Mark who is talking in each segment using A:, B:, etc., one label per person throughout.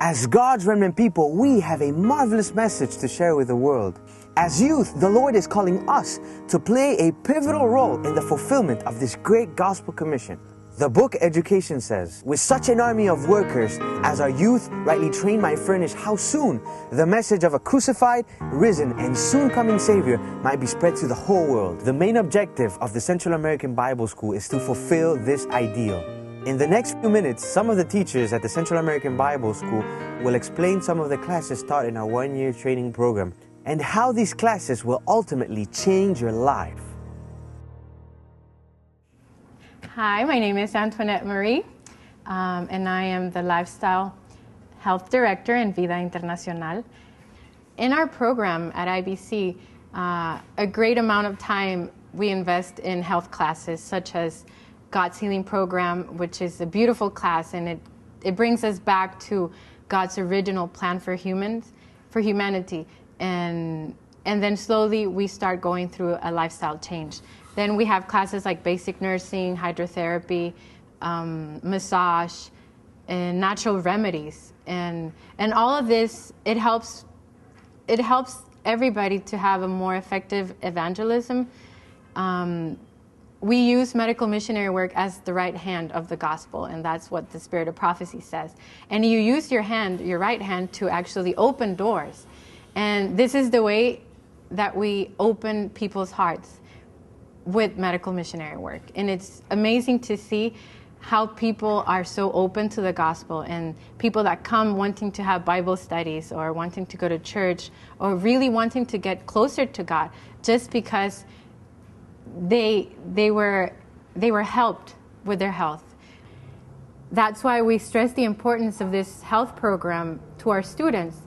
A: As God's remnant people, we have a marvelous message to share with the world. As youth, the Lord is calling us to play a pivotal role in the fulfillment of this great gospel commission. The book Education says, with such an army of workers as our youth rightly trained might furnish, how soon the message of a crucified, risen, and soon coming Savior might be spread to the whole world. The main objective of the Central American Bible School is to fulfill this ideal. In the next few minutes, some of the teachers at the Central American Bible School will explain some of the classes taught in our one-year training program and how these classes will ultimately change your life.
B: Hi, my name is Antoinette Marie, and I am the Lifestyle Health Director in Vida Internacional. In our program at IBC, a great amount of time we invest in health classes, such as God's Healing Program, which is a beautiful class, and it brings us back to God's original plan for humanity. And then slowly we start going through a lifestyle change. Then we have classes like basic nursing, hydrotherapy, massage, and natural remedies. And all of this, it helps everybody to have a more effective evangelism. We use medical missionary work as the right hand of the gospel, and that's what the Spirit of Prophecy says. And you use your right hand, to actually open doors. And this is the way that we open people's hearts with medical missionary work. And it's amazing to see how people are so open to the gospel, and people that come wanting to have Bible studies or wanting to go to church or really wanting to get closer to God just because they were helped with their health. That's why we stress the importance of this health program to our students,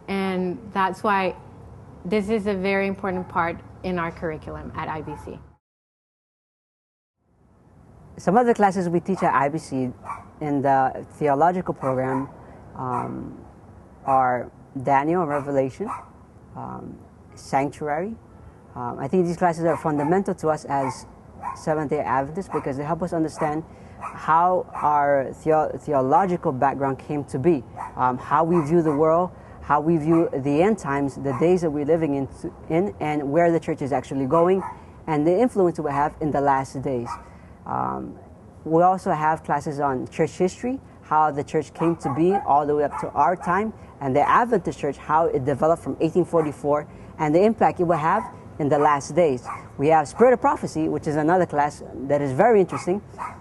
B: and that's why this is a very important part in our curriculum at IBC.
C: Some of the classes we teach at IBC in the theological program are Daniel and Revelation, Sanctuary. I think these classes are fundamental to us as Seventh-day Adventists because they help us understand how our theological background came to be, how we view the world, how we view the end times, the days that we're living in, and where the church is actually going, and the influence it will have in the last days. We also have classes on church history, how the church came to be all the way up to our time, and the Adventist church, how it developed from 1844, and the impact it will have in the last days. We have Spirit of Prophecy, which is another class that is very interesting,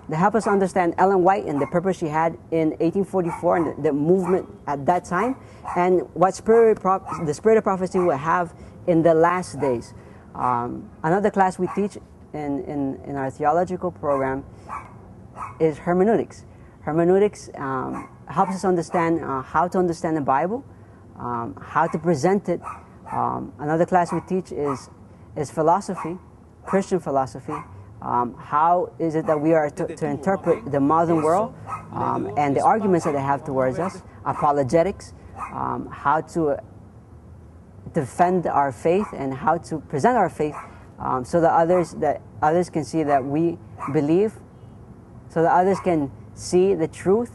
C: to help us understand Ellen White and the purpose she had in 1844 and the movement at that time, and what the Spirit of Prophecy will have in the last days. Another class we teach in our theological program is hermeneutics. Hermeneutics helps us understand how to understand the Bible, how to present it. Another class we teach is philosophy, Christian philosophy. How is it that we are to interpret the modern world and the arguments that they have towards us, apologetics, how to defend our faith and how to present our faith so that others can see that we believe, so that others can see the truth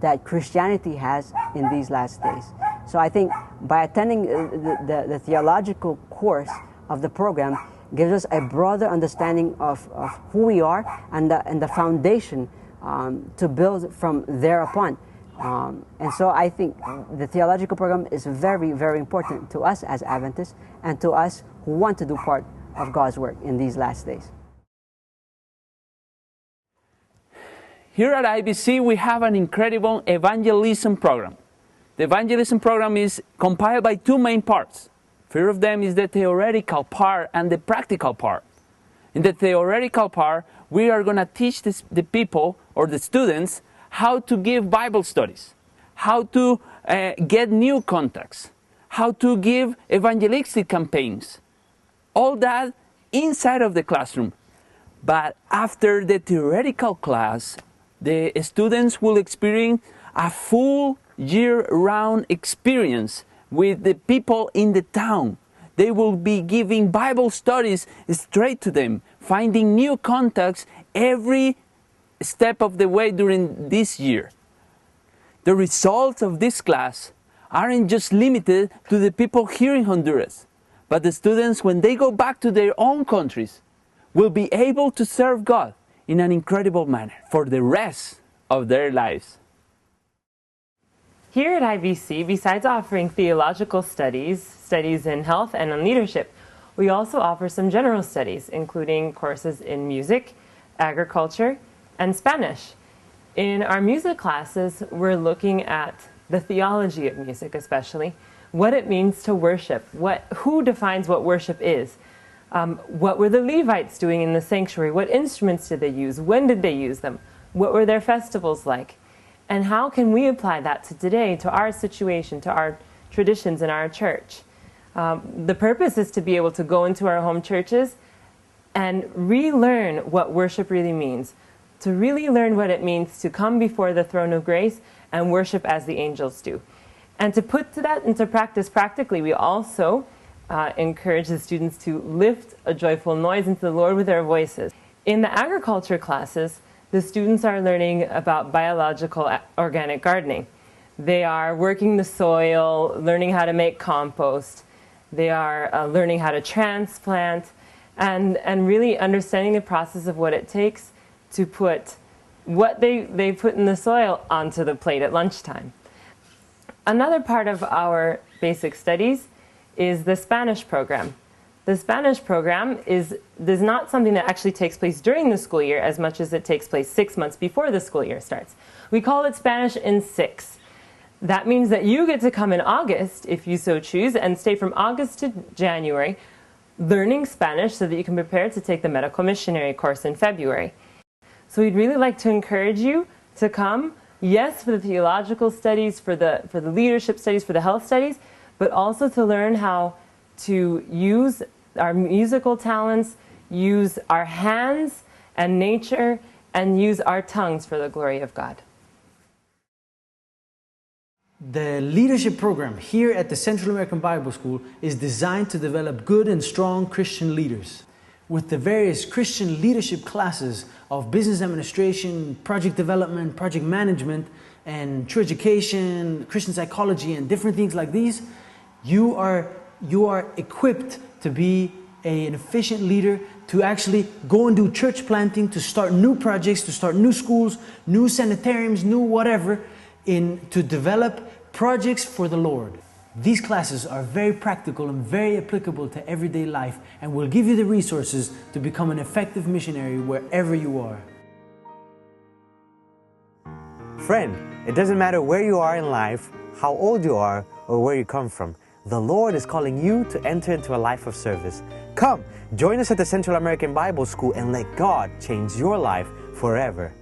C: that Christianity has in these last days. So I think by attending the theological course of the program gives us a broader understanding of who we are and the foundation to build from thereupon. And so I think the theological program is very, very important to us as Adventists and to us who want to do part of God's work in these last days.
D: Here at IBC, we have an incredible evangelism program. The evangelism program is compiled by two main parts. First of them is the theoretical part and the practical part. In the theoretical part, we are going to teach the people or the students how to give Bible studies, how to get new contacts, how to give evangelistic campaigns. All that inside of the classroom. But after the theoretical class, the students will experience a full year-round experience with the people in the town. They will be giving Bible studies straight to them, finding new contacts every step of the way during this year. The results of this class aren't just limited to the people here in Honduras, but the students, when they go back to their own countries, will be able to serve God in an incredible manner for the rest of their lives.
E: Here at IBC, besides offering theological studies, studies in health and in leadership, we also offer some general studies, including courses in music, agriculture, and Spanish. In our music classes, we're looking at the theology of music, especially, what it means to worship, who defines what worship is, what were the Levites doing in the sanctuary, what instruments did they use, when did they use them, what were their festivals like, and how can we apply that to today, to our situation, to our traditions in our church. The purpose is to be able to go into our home churches and relearn what worship really means, to really learn what it means to come before the throne of grace and worship as the angels do. And to put that into practice practically, we also encourage the students to lift a joyful noise into the Lord with their voices. In the agriculture classes, the students are learning about biological organic gardening. They are working the soil, learning how to make compost. They are learning how to transplant and really understanding the process of what it takes to put what they put in the soil onto the plate at lunchtime. Another part of our basic studies is the Spanish program. The Spanish program is not something that actually takes place during the school year as much as it takes place 6 months before the school year starts. We call it Spanish in 6. That means that you get to come in August, if you so choose, and stay from August to January learning Spanish so that you can prepare to take the medical missionary course in February. So we'd really like to encourage you to come, yes, for the theological studies, for the leadership studies, for the health studies, but also to learn how to use our musical talents, use our hands and nature, and use our tongues for the glory of God.
F: The leadership program here at the Central American Bible School is designed to develop good and strong Christian leaders. With the various Christian leadership classes of business administration, project development, project management, and true education, Christian psychology, and different things like these, you are equipped to be an efficient leader, to actually go and do church planting, to start new projects, to start new schools, new sanitariums, new whatever, to develop projects for the Lord. These classes are very practical and very applicable to everyday life and will give you the resources to become an effective missionary wherever you are.
A: Friend, it doesn't matter where you are in life, how old you are, or where you come from. The Lord is calling you to enter into a life of service. Come, join us at the Central American Bible School and let God change your life forever.